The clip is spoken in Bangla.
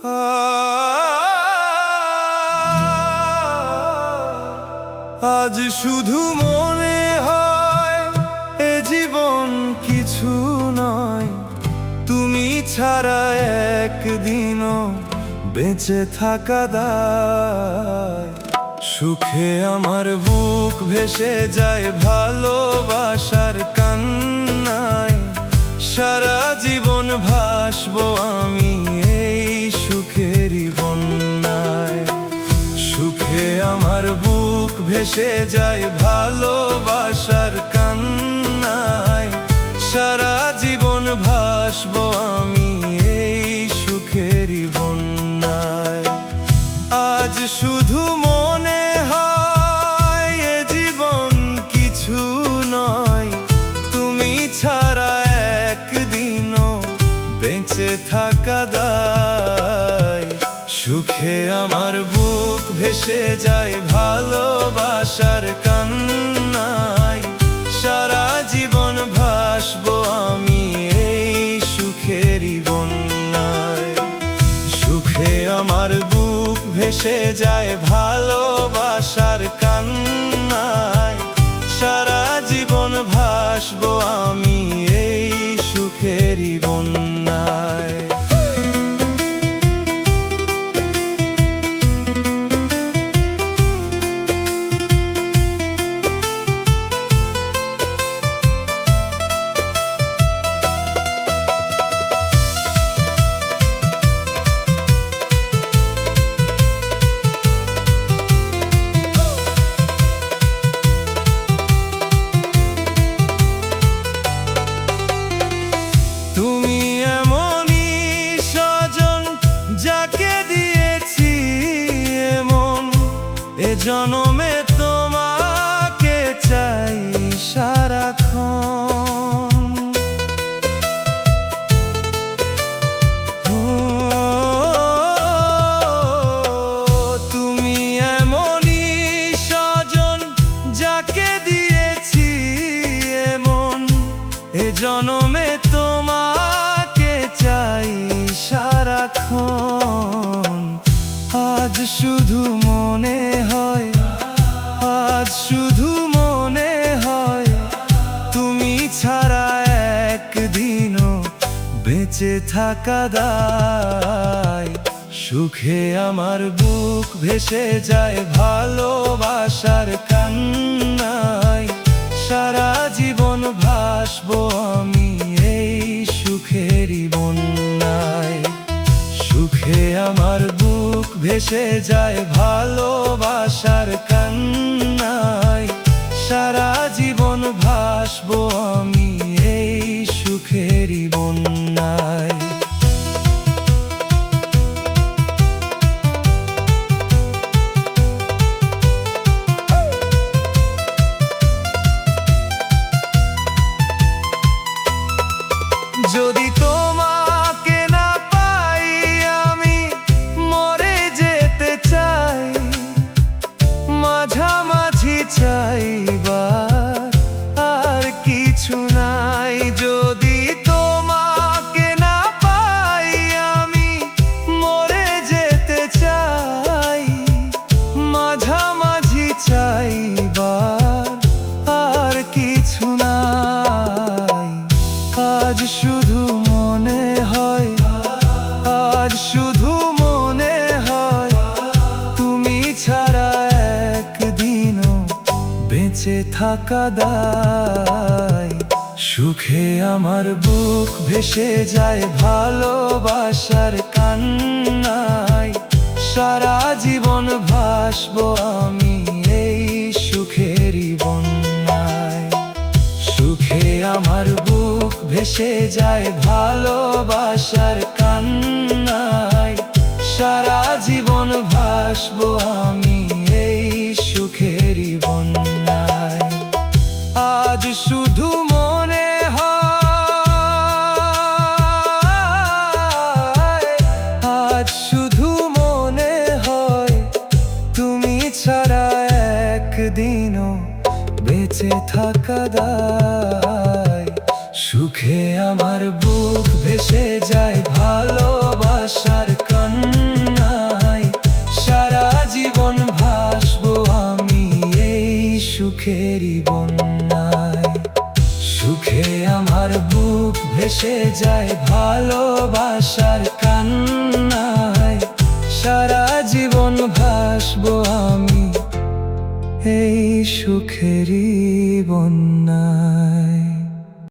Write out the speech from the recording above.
আজ শুধু মনে হয় এ জীবন কিছু নয়, তুমি ছাড়া একদিনও বেঁচে থাকা দায়। সুখে আমার বুক ভেসে যায় ভালোবাসার কান্নায়, সারা জীবন ভাসবো আমি এই সুখেরই বন্যায়। সুখে আমার বুক ভেসে যায় ভালোবাসার কান্নায়, সারা জীবন ভাসবো আমি এই সুখেরই বন্যায়। আজ শুধু মনে হয় এ জীবন কিছু নয়, তুমি ছাড়া একদিনও বেঁচে থাকা দায়। সুখে আমার বুক ভেসে যায় ভালোবাসার কান্নায়, সারা জীবন ভাসবো আমি এই সুখেরই বন্যায়। সুখে আমার বুক ভেসে যায় ভালোবাসার কান্নায়, সারা জীবন ভাসবো আমি এই সুখেরই বন্যায়। তুমি এমনই স্বজন যাকে দিয়েছি এমন, এ জনমে তোমাকে চাই সারাক্ষণ। তুমি এমনই স্বজন যাকে দিয়েছি এমন, এ জনমে তোমাকে চাই সারাক্ষণ। আজ শুধু মনে হয়, আজ শুধু মনে হয়, তুমি ছাড়া একদিনও বেঁচে থাকা দায়। সুখে আমার বুক ভেসে যায় ভালোবাসার কান্নায়, সারা জীবন ভাসবো আমি এই সুখেরই বন্যায়। সুখে আমার বুক ভেসে যায় ভালোবাসার কান্নায়, সারা জীবন ভাসবো আমি এই সুখেরই বন্যায়। যদি তোমাকে না পাই আমি মরে যেতে চাই, মাঝামাঝি চাইবার আর কিছু নাই। যদি তোমাকে না পাই আমি মরে যেতে চাই, মাঝামাঝি চাইবার আর কিছু নাই। আজ শুধু মনে হয়, আজ শুধু মনে হয়, তুমি ছাড়া একদিনও বেঁচে থাকা দায়। সুখে আমার বুক ভেসে যায় ভালোবাসার কান্নায়, সারা জীবন ভাসবো আমি এই সুখেরই বন্যায়। সুখে আমার বুক ভেসে যায় ভালোবাসার কান্নায়, সারা জীবন ভাসবো আমি এই সুখেরই বন্যায়। আজ শুধু মনে হয়, আজ শুধু মনে হয়, তুমি ছাড়া একদিনও বেঁচে থাকা দায়। সুখে আমার বুক ভেসে যায় ভালোবাসার কান্নায়, সুখেরই বন্যায়। সুখে আমার বুক ভেসে যায় ভালোবাসার কান্নায়। সারা জীবন ভাসবো আমি এই সুখেরই বন্যায়।